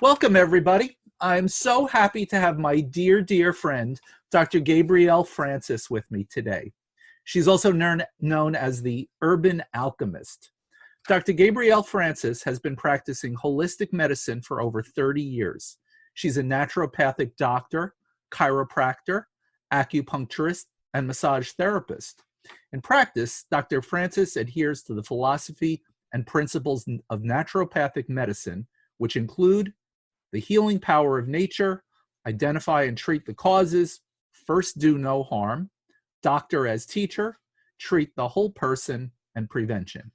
Welcome, everybody. I'm so happy to have my dear friend, Dr. Gabriel Francis, with me today. She's also known as the Urban Alchemist. Dr. Gabriel Francis has been practicing holistic medicine for over 30 years. She's a naturopathic doctor, chiropractor, acupuncturist, and massage therapist. In practice, Dr. Francis adheres to the philosophy and principles of naturopathic medicine, which include the healing power of nature, identify and treat the causes, first do no harm, doctor as teacher, treat the whole person, and prevention.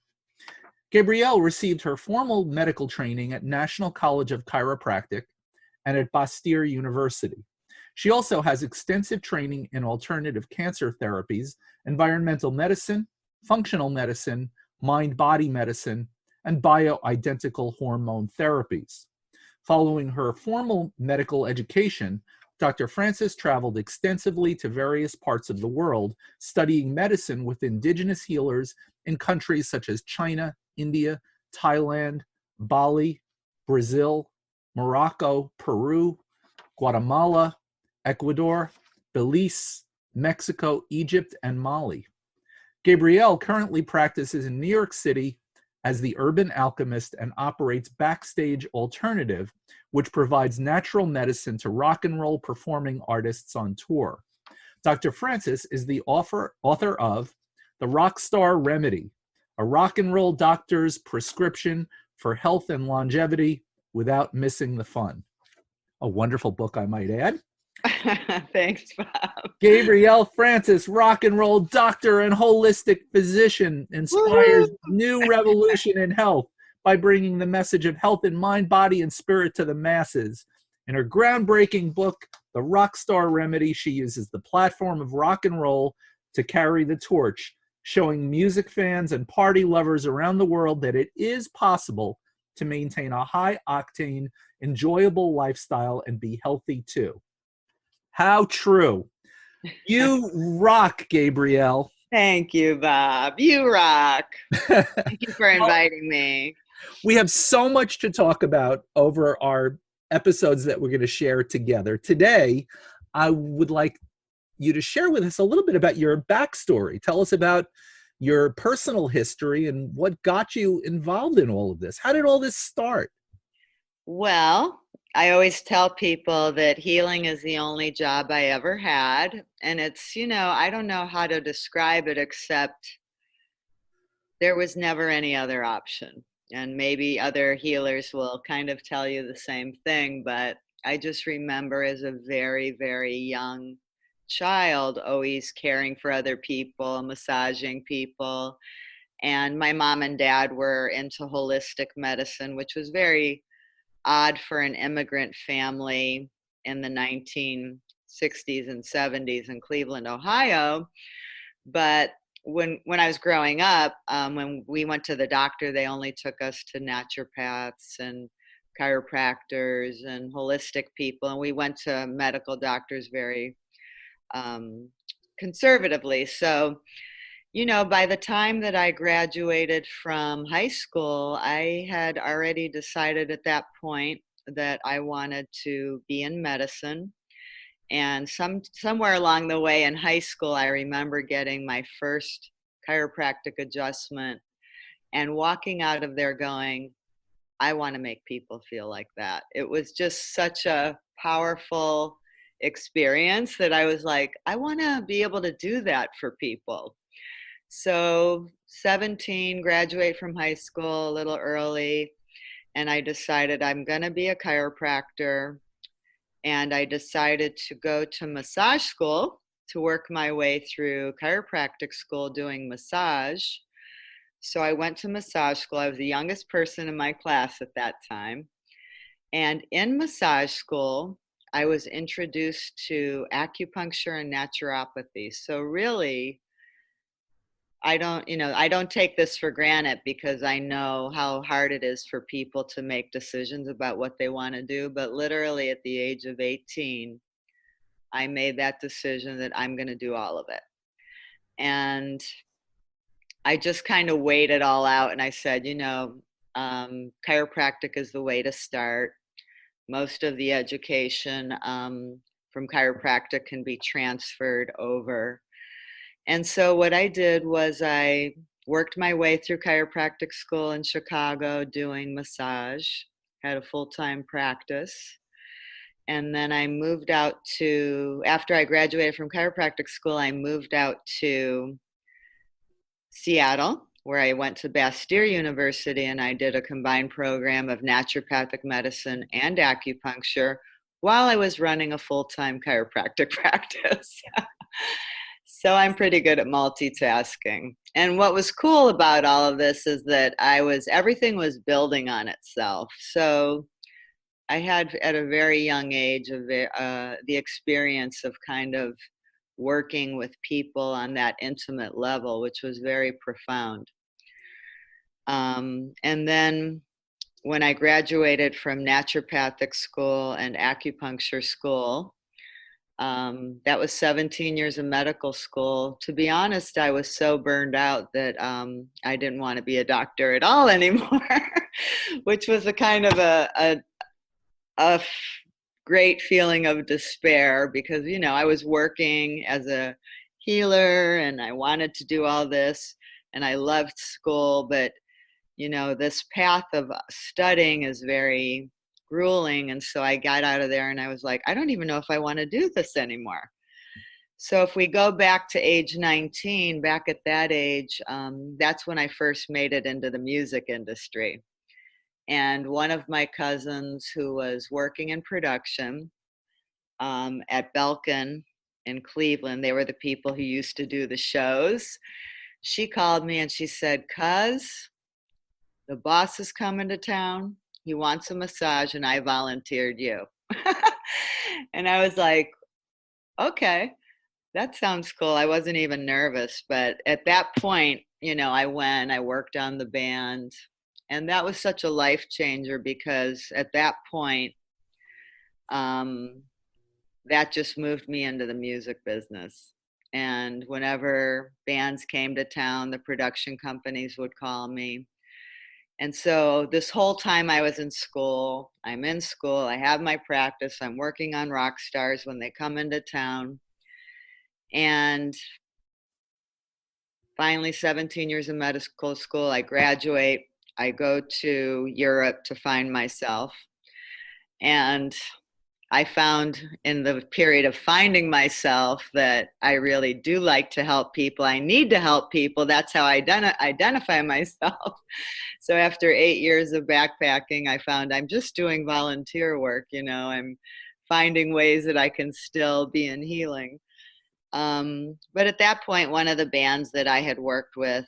Gabrielle received her formal medical training at National College of Chiropractic and at Bastyr University. She also has extensive training in alternative cancer therapies, environmental medicine, functional medicine, mind-body medicine, and bioidentical hormone therapies. Following her formal medical education, Dr. Francis traveled extensively to various parts of the world, studying medicine with indigenous healers in countries such as China, India, Thailand, Bali, Brazil, Morocco, Peru, Guatemala, Ecuador, Belize, Mexico, Egypt, and Mali. Gabrielle currently practices in New York City as the Urban Alchemist and operates Backstage Alternative, which provides natural medicine to rock and roll performing artists on tour. Dr. Francis is the author of The Rockstar Remedy, a rock and roll doctor's prescription for health and longevity without missing the fun. A wonderful book, I might add. Thanks, Bob. Gabrielle Francis, rock and roll doctor and holistic physician, inspires new revolution in health by bringing the message of health in mind, body, and spirit to the masses. In her groundbreaking book, The Rockstar Remedy, she uses the platform of rock and roll to carry the torch, showing music fans and party lovers around the world that it is possible to maintain a high-octane, enjoyable lifestyle and be healthy too. How true. You rock, Gabrielle. Thank you, Bob. You rock. Thank you for inviting me. We have so much to talk about over our episodes that we're going to share together. Today, I would like you to share with us a little bit about your backstory. Tell us about your personal history and what got you involved in all of this. How did all this start? Well, I always tell people that healing is the only job I ever had. And it's, I don't know how to describe it except there was never any other option. And maybe other healers will kind of tell you the same thing. But I just remember as a very young child always caring for other people, massaging people. And my mom and dad were into holistic medicine, which was very odd for an immigrant family in the 1960s and 70s in Cleveland, Ohio. But when I was growing up, when we went to the doctor, they only took us to naturopaths and chiropractors and holistic people. And we went to medical doctors very conservatively. So, by the time that I graduated from high school, I had already decided at that point that I wanted to be in medicine. And somewhere along the way in high school, I remember getting my first chiropractic adjustment and walking out of there going, I want to make people feel like that. It was just such a powerful experience that I was like, I want to be able to do that for people. So 17, graduate from high school a little early, and I decided I'm going to be a chiropractor. And I decided to go to massage school to work my way through chiropractic school doing massage. So I went to massage school. I was the youngest person in my class at that time. And in massage school, I was introduced to acupuncture and naturopathy. So really, I don't take this for granted because I know how hard it is for people to make decisions about what they want to do. But literally at the age of 18, I made that decision that I'm going to do all of it. And I just kind of weighed it all out. And I said, chiropractic is the way to start. most of the education from chiropractic can be transferred over. And so what I did was I worked my way through chiropractic school in Chicago doing massage, had a full-time practice. And then I moved out to, after I graduated from chiropractic school, I moved out to Seattle, where I went to Bastyr University, and I did a combined program of naturopathic medicine and acupuncture while I was running a full-time chiropractic practice. So I'm pretty good at multitasking. And what was cool about all of this is that everything was building on itself. So I had at a very young age the experience of kind of working with people on that intimate level, which was very profound. And then when I graduated from naturopathic school and acupuncture school, that was 17 years of medical school. To be honest, I was so burned out that I didn't want to be a doctor at all anymore, which was a kind of a great feeling of despair because, you know, I was working as a healer and I wanted to do all this and I loved school, but, you know, this path of studying is very grueling. And so I got out of there and I was like, I don't even know if I want to do this anymore. So if we go back to age 19, back at that age, that's when I first made it into the music industry. And one of my cousins who was working in production at Belkin in Cleveland, they were the people who used to do the shows. She called me and she said, "Cuz, the boss is coming to town. He wants a massage and I volunteered you." And I was like, okay, that sounds cool. I wasn't even nervous. But at that point, you know, I worked on the band. And that was such a life changer because at that point, that just moved me into the music business. And whenever bands came to town, the production companies would call me. And so this whole time I was in school, I'm in school, I have my practice, I'm working on rock stars when they come into town. And finally, 17 years of medical school, I graduate, I go to Europe to find myself. And I found in the period of finding myself that I really do like to help people. I need to help people. That's how I identify myself. So after 8 years of backpacking, I found I'm just doing volunteer work. You know, I'm finding ways that I can still be in healing. But at that point, one of the bands that I had worked with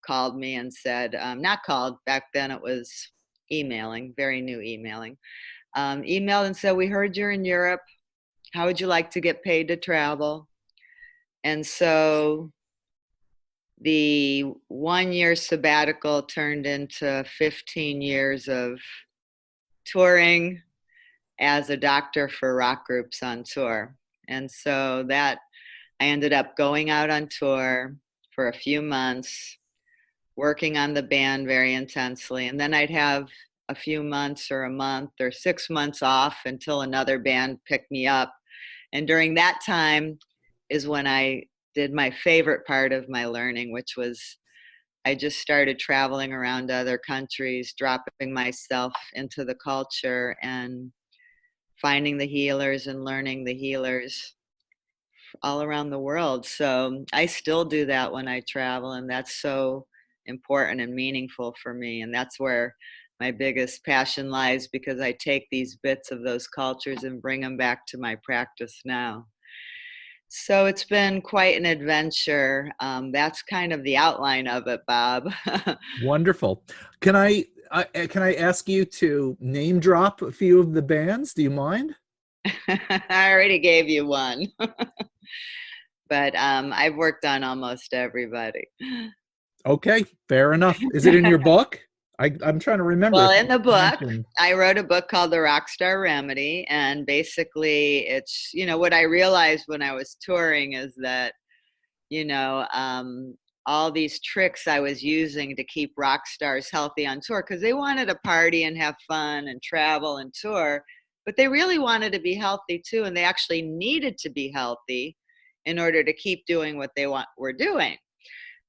called me and said, not called, back then it was emailing, very new emailing. Emailed and said, "We heard you're in Europe. How would you like to get paid to travel?" And so the 1 year sabbatical turned into 15 years of touring as a doctor for rock groups on tour. And so that I ended up going out on tour for a few months, working on the band very intensely. And then I'd have a few months or a month or 6 months off until another band picked me up. And during that time is when I did my favorite part of my learning, which was I just started traveling around other countries, dropping myself into the culture and finding the healers and learning the healers all around the world. So I still do that when I travel, and that's so important and meaningful for me. And that's where my biggest passion lies, because I take these bits of those cultures and bring them back to my practice now. So it's been quite an adventure. That's kind of the outline of it, Bob. Wonderful. Can I ask you to name drop a few of the bands? Do you mind? I already gave you one. But I've worked on almost everybody. Okay, fair enough. Is it in your book? I'm trying to remember Well, if in the you book, mentioned. I wrote a book called The Rockstar Remedy. And basically, it's, you know, what I realized when I was touring is that, you know, all these tricks I was using to keep rock stars healthy on tour, because they wanted to party and have fun and travel and tour, but they really wanted to be healthy too, and they actually needed to be healthy in order to keep doing what they were doing.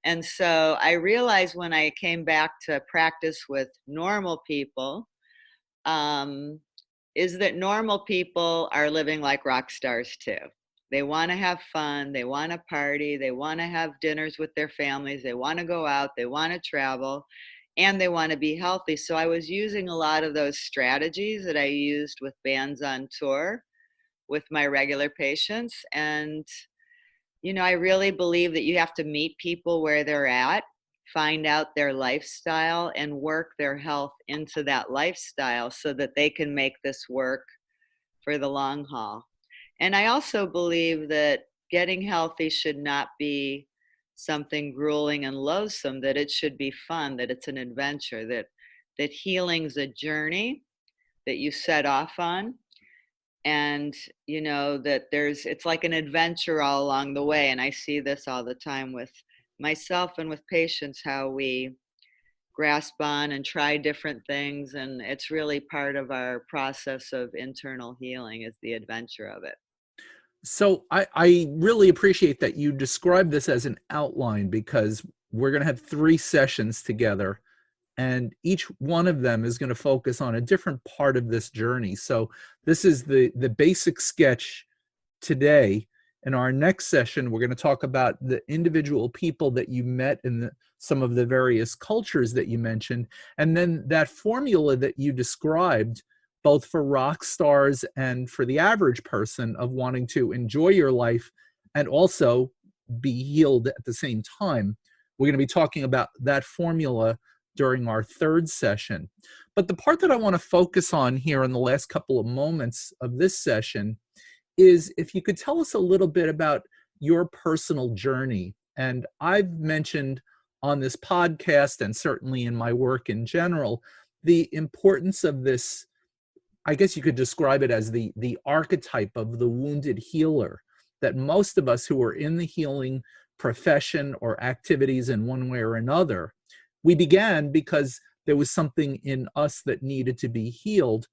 And so I realized when I came back to practice with normal people, um, is that normal people are living like rock stars too. They want to have fun, they want to party, they want to have dinners with their families, they want to go out, they want to travel, and they want to be healthy. So I was using a lot of those strategies that I used with bands on tour with my regular patients. And, I really believe that you have to meet people where they're at, find out their lifestyle, and work their health into that lifestyle so that they can make this work for the long haul. And I also believe that getting healthy should not be something grueling and loathsome, that it should be fun, that it's an adventure, that healing's a journey that you set off on. And that it's like an adventure all along the way. And I see this all the time with myself and with patients, how we grasp on and try different things, and it's really part of our process of internal healing, is the adventure of it. So I really appreciate that you described this as an outline, because we're going to have 3 sessions together, and each one of them is going to focus on a different part of this journey. So this is the basic sketch today. In our next session, we're going to talk about the individual people that you met in some of the various cultures that you mentioned, and then that formula that you described, both for rock stars and for the average person, of wanting to enjoy your life and also be healed at the same time. We're going to be talking about that formula during our 3rd session. But the part that I want to focus on here in the last couple of moments of this session is if you could tell us a little bit about your personal journey. And I've mentioned on this podcast, and certainly in my work in general, the importance of this. I guess you could describe it as the archetype of the wounded healer, that most of us who are in the healing profession or activities in one way or another, we began because there was something in us that needed to be healed,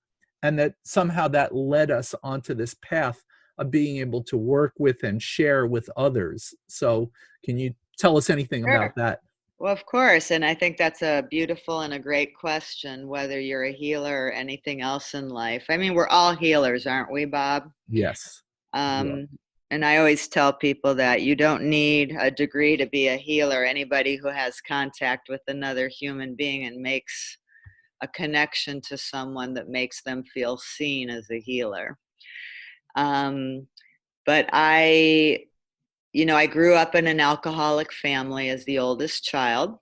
and that somehow that led us onto this path of being able to work with and share with others. So can you tell us anything Sure. about that? Well, of course. And I think that's a beautiful and a great question, whether you're a healer or anything else in life. I mean, we're all healers, aren't we, Bob? Yes. Um, and I always tell people that you don't need a degree to be a healer. Anybody who has contact with another human being and makes a connection to someone that makes them feel seen as a healer. But I grew up in an alcoholic family as the oldest child.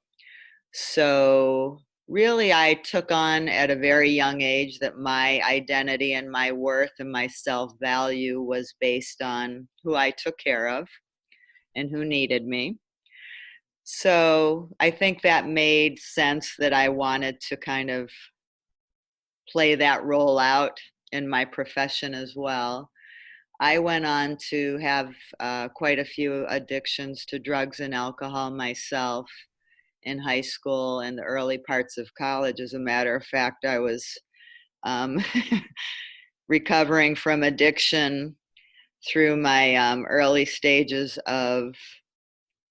So really, I took on at a very young age that my identity and my worth and my self-value was based on who I took care of and who needed me. So I think that made sense, that I wanted to kind of play that role out in my profession as well. I went on to have quite a few addictions to drugs and alcohol myself in high school and the early parts of college. As a matter of fact, I was um, recovering from addiction through my early stages of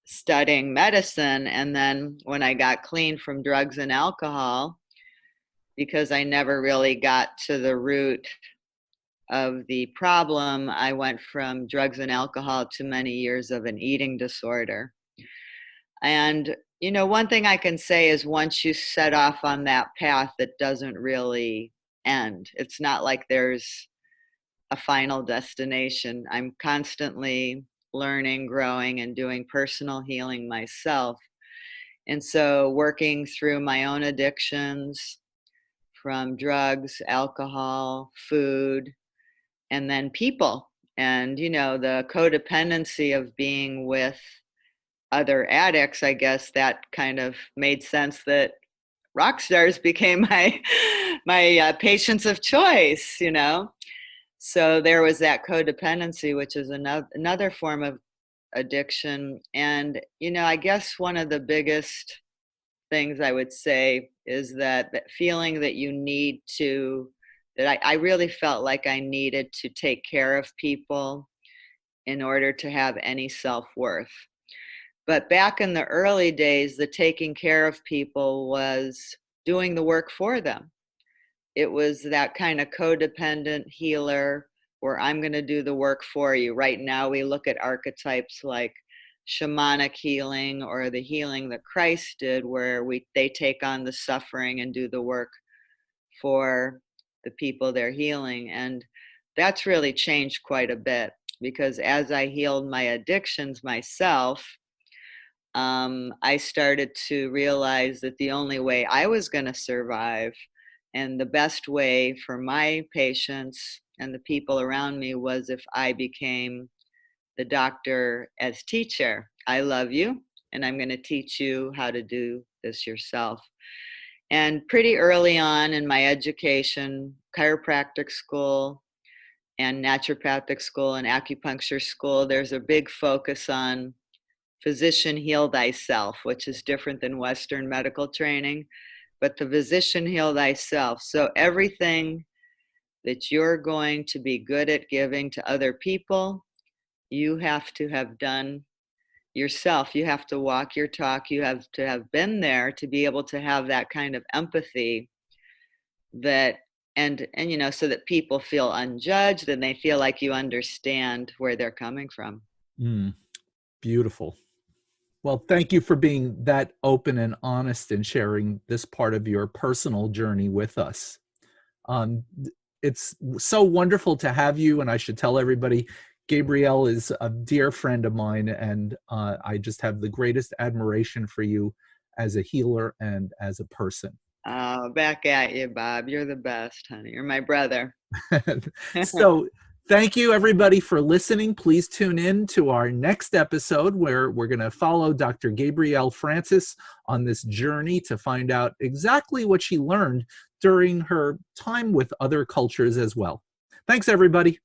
studying medicine. And then when I got clean from drugs and alcohol, because I never really got to the root of the problem, I went from drugs and alcohol to many years of an eating disorder. And, one thing I can say is, once you set off on that path, it doesn't really end. It's not like there's a final destination. I'm constantly learning, growing, and doing personal healing myself. And so working through my own addictions from drugs, alcohol, food, and then people, and the codependency of being with other addicts. I guess that kind of made sense, that rock stars became my patients of choice. So there was that codependency, which is another form of addiction. And, I guess one of the biggest things I would say is that feeling that I really felt like I needed to take care of people in order to have any self-worth. But back in the early days, the taking care of people was doing the work for them. It was that kind of codependent healer where I'm going to do the work for you. Right now, we look at archetypes like shamanic healing or the healing that Christ did, where they take on the suffering and do the work for the people they're healing. And that's really changed quite a bit, because as I healed my addictions myself, I started to realize that the only way I was going to survive and the best way for my patients and the people around me was if I became the doctor as teacher. I love you, and I'm going to teach you how to do this yourself. And pretty early on in my education, chiropractic school and naturopathic school and acupuncture school, there's a big focus on physician heal thyself, which is different than Western medical training, but the physician heal thyself. So everything that you're going to be good at giving to other people, you have to have done yourself. You have to walk your talk. You have to have been there to be able to have that kind of empathy that, and so that people feel unjudged and they feel like you understand where they're coming from. Beautiful. Well, thank you for being that open and honest and sharing this part of your personal journey with us. It's so wonderful to have you, and I should tell everybody, Gabriel is a dear friend of mine, and I just have the greatest admiration for you as a healer and as a person. Oh, back at you, Bob. You're the best, honey. You're my brother. So thank you, everybody, for listening. Please tune in to our next episode where we're going to follow Dr. Gabriel Francis on this journey to find out exactly what she learned during her time with other cultures as well. Thanks, everybody.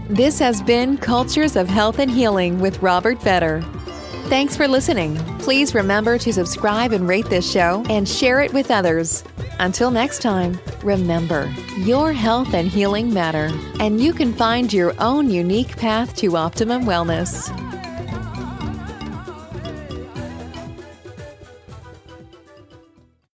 This has been Cultures of Health and Healing with Robert Vetter. Thanks for listening. Please remember to subscribe and rate this show and share it with others. Until next time, remember, your health and healing matter, and you can find your own unique path to optimum wellness.